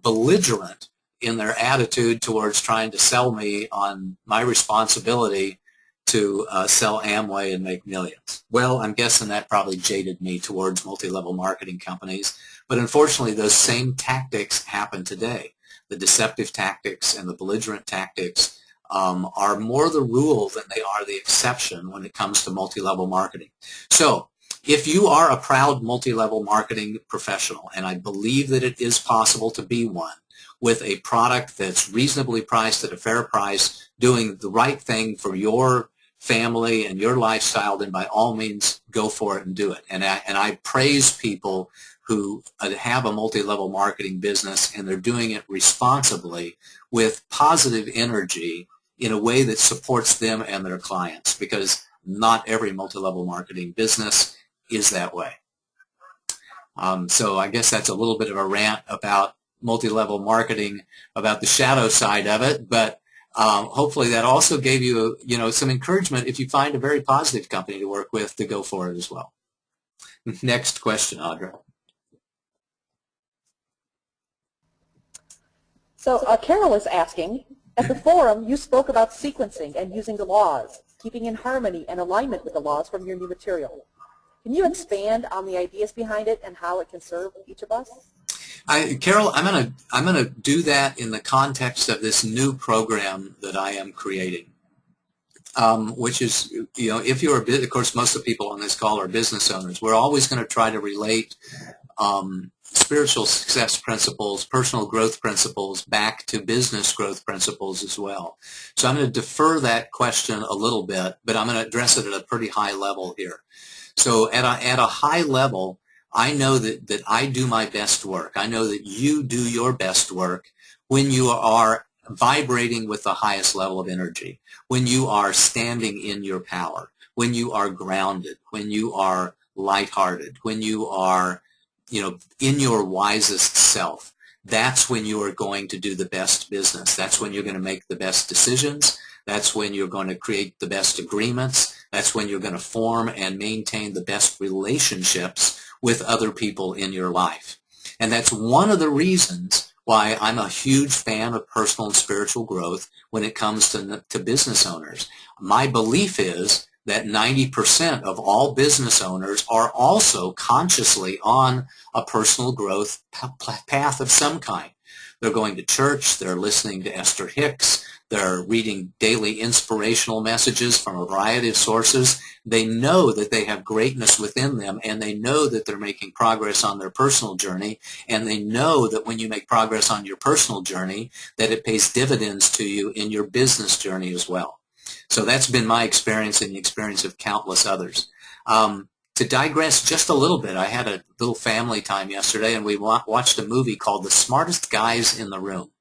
belligerent in their attitude towards trying to sell me on my responsibility to sell Amway and make millions. Well, I'm guessing that probably jaded me towards multi-level marketing companies, but unfortunately those same tactics happen today. The deceptive tactics and the belligerent tactics are more the rule than they are the exception when it comes to multi-level marketing. So if you are a proud multi-level marketing professional, and I believe that it is possible to be one, with a product that's reasonably priced at a fair price, doing the right thing for your family and your lifestyle, then by all means go for it and do it. And I praise people who have a multi-level marketing business and they're doing it responsibly with positive energy in a way that supports them and their clients, because not every multi-level marketing business is that way. So I guess that's a little bit of a rant about multi-level marketing, about the shadow side of it, but hopefully that also gave you, some encouragement if you find a very positive company to work with to go for it as well. Next question, Audra. So Carol is asking, at the forum you spoke about sequencing and using the laws, keeping in harmony and alignment with the laws from your new material. Can you expand on the ideas behind it and how it can serve each of us? Carol, I'm gonna do that in the context of this new program that I am creating, which is, if you're of course most of the people on this call are business owners. We're always going to try to relate spiritual success principles, personal growth principles back to business growth principles as well. So I'm going to defer that question a little bit, but I'm going to address it at a pretty high level here. So at a high level, I know that I do my best work. I know that you do your best work when you are vibrating with the highest level of energy, when you are standing in your power, when you are grounded, when you are lighthearted, when you are, in your wisest self. That's when you are going to do the best business. That's when you're going to make the best decisions. That's when you're going to create the best agreements. That's when you're going to form and maintain the best relationships with other people in your life. And that's one of the reasons why I'm a huge fan of personal and spiritual growth when it comes to business owners. My belief is that 90% of all business owners are also consciously on a personal growth path of some kind. They're going to church, they're listening to Esther Hicks, They're reading daily inspirational messages from a variety of sources. They know that they have greatness within them, and they know that they're making progress on their personal journey, and they know that when you make progress on your personal journey, that it pays dividends to you in your business journey as well. So that's been my experience and the experience of countless others. To digress just a little bit, I had a little family time yesterday, and we watched a movie called The Smartest Guys in the Room.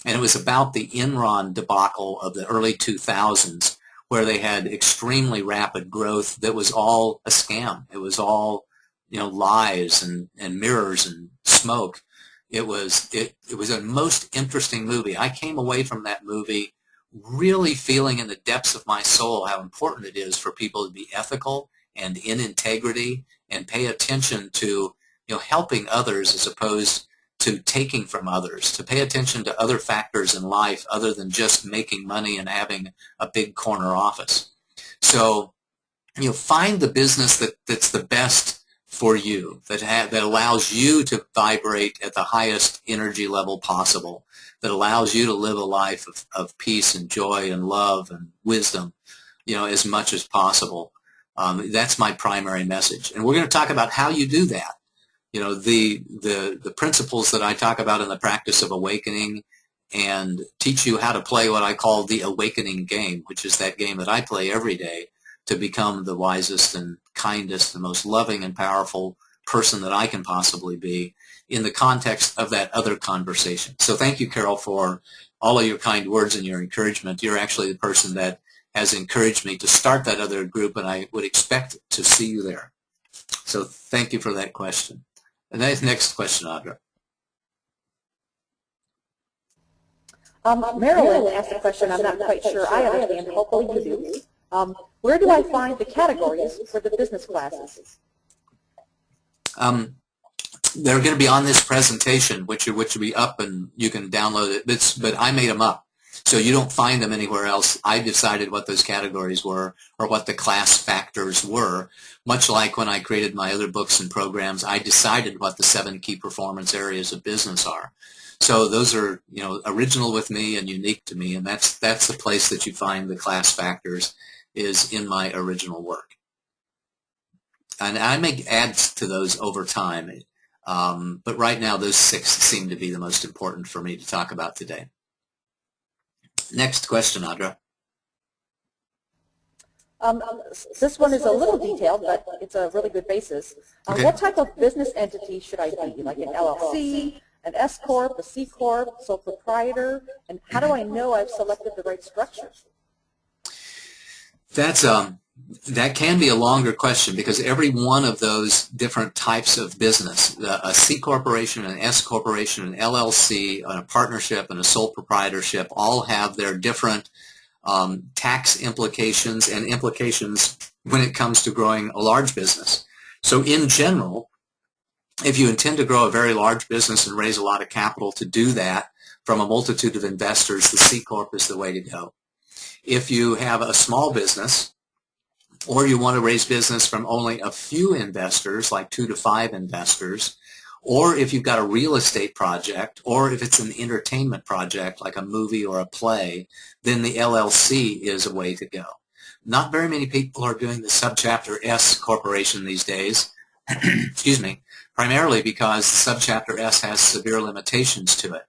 And it was about the Enron debacle of the early 2000s, where they had extremely rapid growth that was all a scam. It was all, lies and mirrors and smoke. It was a most interesting movie. I came away from that movie really feeling in the depths of my soul how important it is for people to be ethical and in integrity and pay attention to helping others as opposed to taking from others, to pay attention to other factors in life other than just making money and having a big corner office. So find the business that's the best for you, that allows you to vibrate at the highest energy level possible, that allows you to live a life of peace and joy and love and wisdom as much as possible. That's my primary message. And we're going to talk about how you do that. The principles that I talk about in the practice of awakening and teach you how to play what I call the awakening game, which is that game that I play every day to become the wisest and kindest and most loving and powerful person that I can possibly be in the context of that other conversation. So thank you, Carol, for all of your kind words and your encouragement. You're actually the person that has encouraged me to start that other group, and I would expect to see you there. So thank you for that question. And next question, Audra. Marilyn asked a question I'm not quite sure I understand. Hopefully you do. Where do I find the categories for the business classes? They're going to be on this presentation, which will be up, and you can download it. But I made them up. So you don't find them anywhere else. I decided what those categories were or what the class factors were. Much like when I created my other books and programs, I decided what the 7 key performance areas of business are. So those are, original with me and unique to me, and that's the place that you find the class factors is in my original work. And I make adds to those over time, but right now those 6 seem to be the most important for me to talk about today. Next question, Audra. This one is a little detailed, but it's a really good basis. Okay. What type of business entity should I be? Like an LLC, an S Corp, a C Corp, sole proprietor? And how do I know I've selected the right structure? That can be a longer question because every one of those different types of business, a C corporation, an S corporation, an LLC, a partnership, and a sole proprietorship all have their different tax implications and implications when it comes to growing a large business. So in general, if you intend to grow a very large business and raise a lot of capital to do that from a multitude of investors, the C Corp is the way to go. If you have a small business, or you want to raise business from only a few investors, like 2 to 5 investors, or if you've got a real estate project, or if it's an entertainment project like a movie or a play, then the LLC is a way to go. Not very many people are doing the subchapter S corporation these days, excuse me, primarily because subchapter S has severe limitations to it.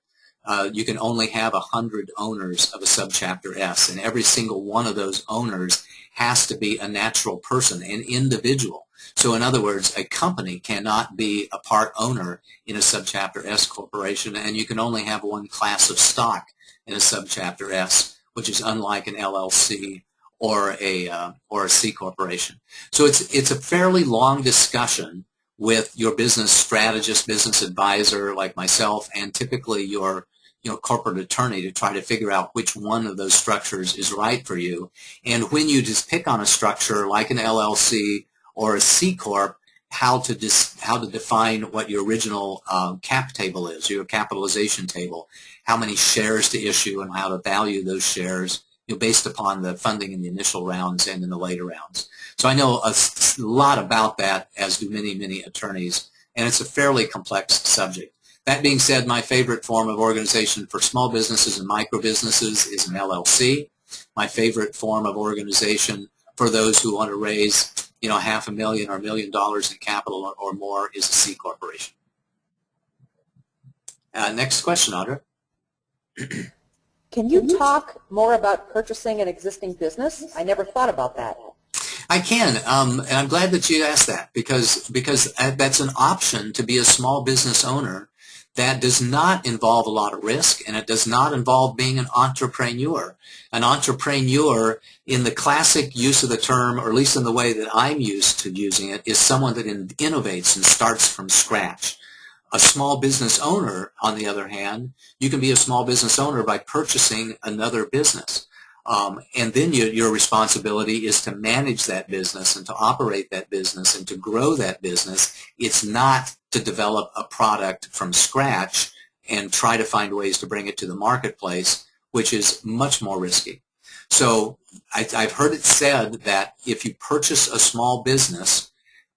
You can only have 100 owners of a subchapter S, and every single one of those owners has to be a natural person, an individual. So in other words, a company cannot be a part owner in a subchapter S corporation, and you can only have one class of stock in a subchapter S, which is unlike an LLC or a C corporation. So it's a fairly long discussion with your business strategist, business advisor like myself, and typically your corporate attorney to try to figure out which one of those structures is right for you. And when you just pick on a structure like an LLC or a C Corp, how to define what your original cap table is, your capitalization table, how many shares to issue and how to value those shares based upon the funding in the initial rounds and in the later rounds. So I know a lot about that, as do many, many attorneys, and it's a fairly complex subject. That being said, my favorite form of organization for small businesses and micro businesses is an LLC. My favorite form of organization for those who want to raise, $500,000 or $1 million in capital or more is a C corporation. Next question, Audra. Can you talk more about purchasing an existing business? I never thought about that. I can, and I'm glad that you asked that because that's an option to be a small business owner that does not involve a lot of risk, and it does not involve being an entrepreneur. An entrepreneur, in the classic use of the term, or at least in the way that I'm used to using it, is someone that innovates and starts from scratch. A small business owner, on the other hand, you can be a small business owner by purchasing another business. And then your responsibility is to manage that business and to operate that business and to grow that business. It's not to develop a product from scratch and try to find ways to bring it to the marketplace, which is much more risky. So I've heard it said that if you purchase a small business,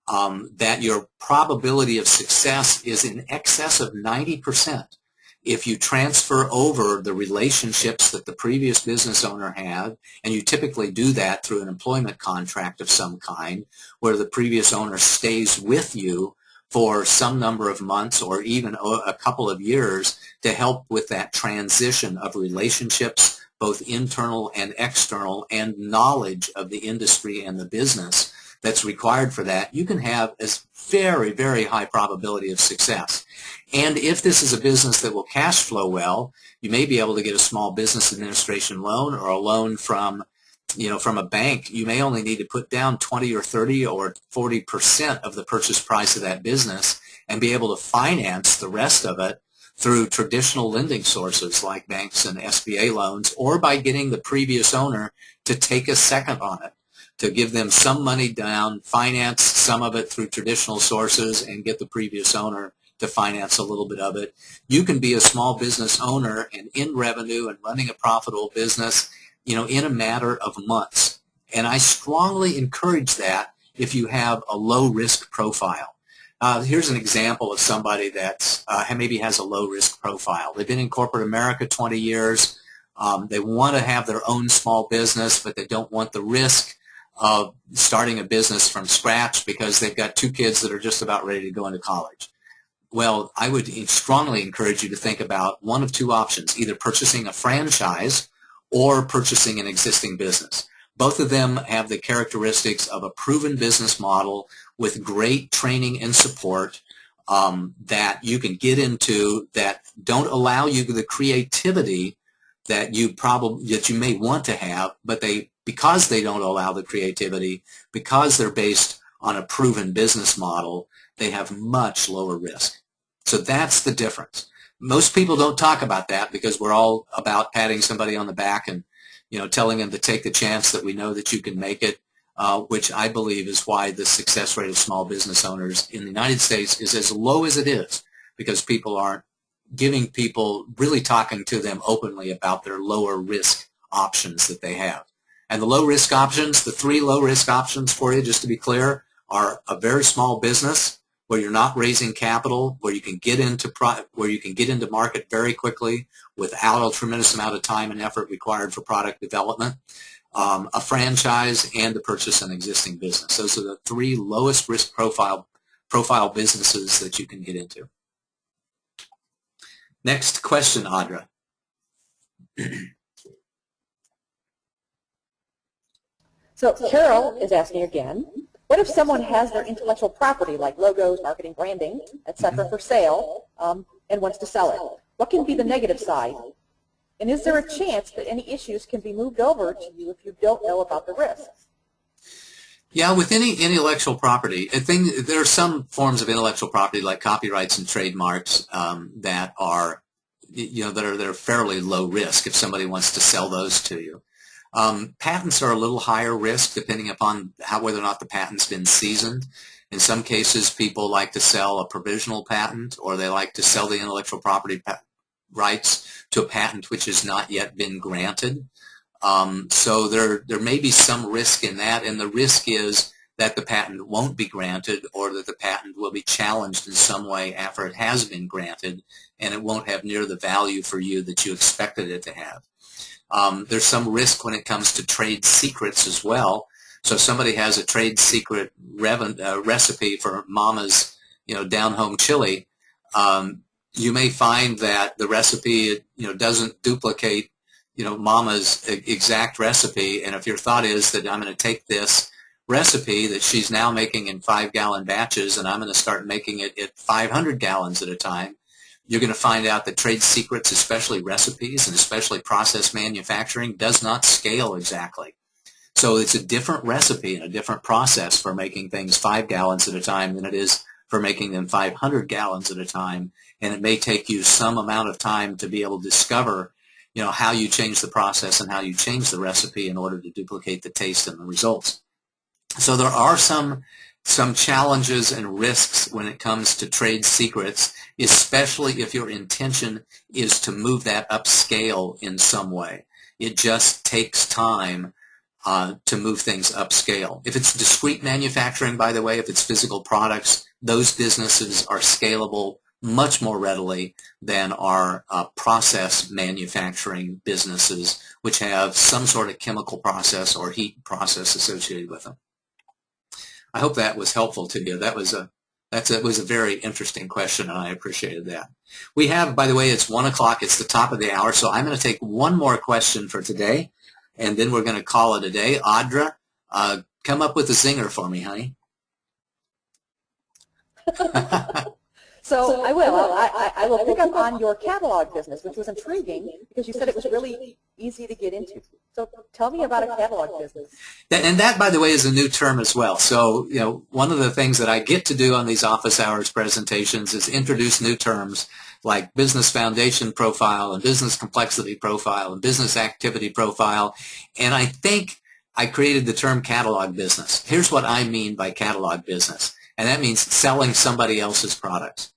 that your probability of success is in excess of 90%. If you transfer over the relationships that the previous business owner had, and you typically do that through an employment contract of some kind, where the previous owner stays with you for some number of months or even a couple of years to help with that transition of relationships, both internal and external, and knowledge of the industry and the business that's required for that, you can have a very, very high probability of success. And if this is a business that will cash flow well, you may be able to get a small business administration loan or a loan from a bank. You may only need to put down 20 or 30 or 40% of the purchase price of that business and be able to finance the rest of it through traditional lending sources like banks and SBA loans, or by getting the previous owner to take a second on it, to give them some money down, finance some of it through traditional sources, and get the previous owner to finance a little bit of it. You can be a small business owner and in revenue and running a profitable business, in a matter of months. And I strongly encourage that if you have a low-risk profile. Here's an example of somebody that maybe has a low-risk profile. They've been in corporate America 20 years. They want to have their own small business, but they don't want the risk of starting a business from scratch because they've got 2 kids that are just about ready to go into college. Well, I would strongly encourage you to think about one of 2 options, either purchasing a franchise or purchasing an existing business. Both of them have the characteristics of a proven business model with great training and support that you can get into, that don't allow you the creativity that you may want to have, but because they don't allow the creativity, because they're based on a proven business model, they have much lower risk. So that's the difference. Most people don't talk about that because we're all about patting somebody on the back and telling them to take the chance that we know that you can make it, which I believe is why the success rate of small business owners in the United States is as low as it is, because people aren't really talking to them openly about their lower risk options that they have. And the low risk options, the 3 low risk options for you, just to be clear, are a very small business where you're not raising capital, where you can get into market very quickly without a tremendous amount of time and effort required for product development, a franchise, and to purchase an existing business. Those are the 3 lowest risk profile businesses that you can get into. Next question, Audra. So Carol is asking again, what if someone has their intellectual property like logos, marketing, branding, etc. for sale and wants to sell it? What can be the negative side? And is there a chance that any issues can be moved over to you if you don't know about the risks? Yeah, with any intellectual property, there are some forms of intellectual property like copyrights and trademarks that are fairly low risk if somebody wants to sell those to you. Patents are a little higher risk depending upon whether or not the patent's been seasoned. In some cases, people like to sell a provisional patent, or they like to sell the intellectual property rights to a patent which has not yet been granted. So there may be some risk in that, and the risk is that the patent won't be granted or that the patent will be challenged in some way after it has been granted, and it won't have near the value for you that you expected it to have. There's some risk when it comes to trade secrets as well. So if somebody has a trade secret recipe for Mama's, down-home chili, you may find that the recipe, doesn't duplicate, Mama's exact recipe. And if your thought is that I'm going to take this recipe that she's now making in 5-gallon batches and I'm going to start making it at 500 gallons at a time, you're going to find out that trade secrets, especially recipes and especially process manufacturing, does not scale exactly. So it's a different recipe and a different process for making things 5 gallons at a time than it is for making them 500 gallons at a time. And it may take you some amount of time to be able to discover, how you change the process and how you change the recipe in order to duplicate the taste and the results. So there are some challenges and risks when it comes to trade secrets, especially if your intention is to move that upscale in some way. It just takes time to move things upscale. If it's discrete manufacturing, by the way, if it's physical products, those businesses are scalable much more readily than our process manufacturing businesses, which have some sort of chemical process or heat process associated with them. I hope that was helpful to you. That was a very interesting question, and I appreciated that. We have, by the way, it's 1 o'clock. It's the top of the hour, so I'm going to take one more question for today, and then we're going to call it a day. Audra, come up with a zinger for me, honey. So I will. I will pick up on your catalog business, which was intriguing because you said it was really easy to get into. So tell me about a catalog business. And that, by the way, is a new term as well. So, one of the things that I get to do on these office hours presentations is introduce new terms like business foundation profile and business complexity profile and business activity profile. And I think I created the term catalog business. Here's what I mean by catalog business. And that means selling somebody else's products.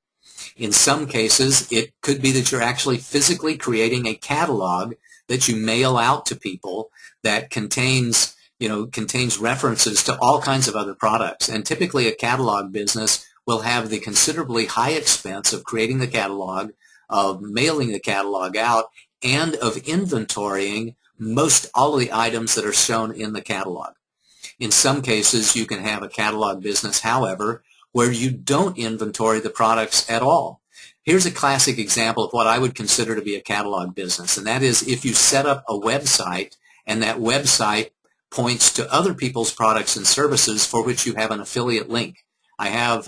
In some cases, it could be that you're actually physically creating a catalog that you mail out to people that contains references to all kinds of other products. And typically a catalog business will have the considerably high expense of creating the catalog, of mailing the catalog out, and of inventorying most all of the items that are shown in the catalog. In some cases, you can have a catalog business, however, where you don't inventory the products at all. Here's a classic example of what I would consider to be a catalog business, and that is if you set up a website and that website points to other people's products and services for which you have an affiliate link. I have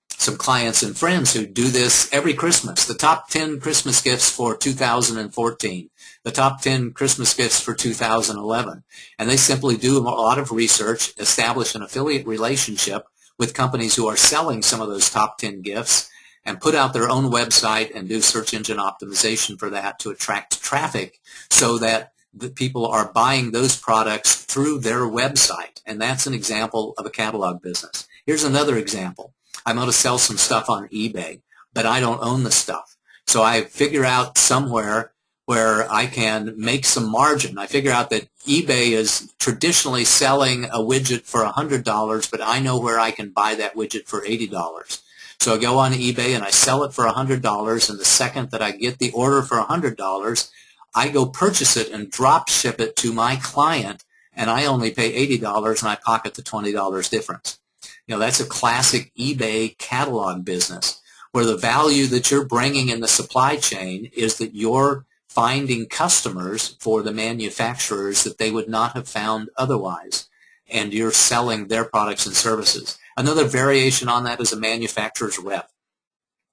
some clients and friends who do this every Christmas. The top 10 Christmas gifts for 2014, the top 10 Christmas gifts for 2011. And they simply do a lot of research, establish an affiliate relationship with companies who are selling some of those top 10 gifts, and put out their own website and do search engine optimization for that to attract traffic so that the people are buying those products through their website. And that's an example of a catalog business. Here's another example. I'm going to sell some stuff on eBay, but I don't own the stuff. So I figure out somewhere where I can make some margin. I figure out that eBay is traditionally selling a widget for $100, but I know where I can buy that widget for $80. So I go on eBay and I sell it for $100, and the second that I get the order for $100, I go purchase it and drop ship it to my client, and I only pay $80 and I pocket the $20 difference. That's a classic eBay catalog business where the value that you're bringing in the supply chain is that you're finding customers for the manufacturers that they would not have found otherwise, and you're selling their products and services. Another variation on that is a manufacturer's rep.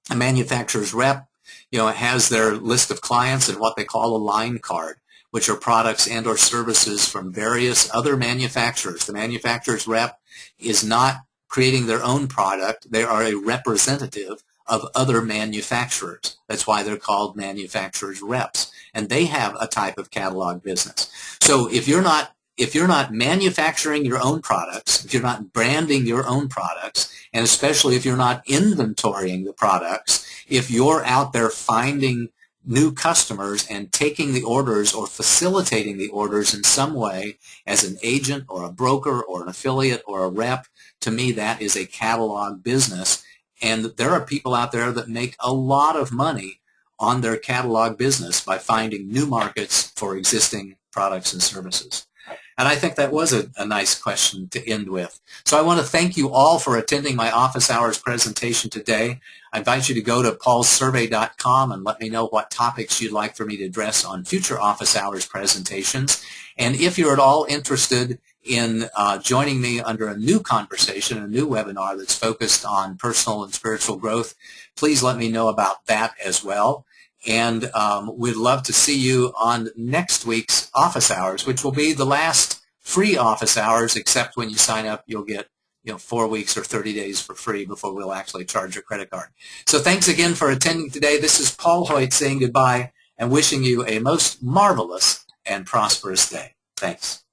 A manufacturer's rep, has their list of clients and what they call a line card, which are products and or services from various other manufacturers. The manufacturer's rep is not creating their own product. They are a representative of other manufacturers. That's why they're called manufacturer's reps. And they have a type of catalog business. So if you're not manufacturing your own products, if you're not branding your own products, and especially if you're not inventorying the products, if you're out there finding new customers and taking the orders or facilitating the orders in some way as an agent or a broker or an affiliate or a rep, to me that is a catalog business. And there are people out there that make a lot of money on their catalog business by finding new markets for existing products and services. And I think that was a nice question to end with. So I want to thank you all for attending my office hours presentation today. I invite you to go to paulsurvey.com and let me know what topics you'd like for me to address on future office hours presentations. And if you're at all interested in joining me under a new conversation, a new webinar that's focused on personal and spiritual growth, please let me know about that as well. And we'd love to see you on next week's office hours, which will be the last free office hours, except when you sign up, you'll get 4 weeks or 30 days for free before we'll actually charge your credit card. So thanks again for attending today. This is Paul Hoyt saying goodbye and wishing you a most marvelous and prosperous day. Thanks.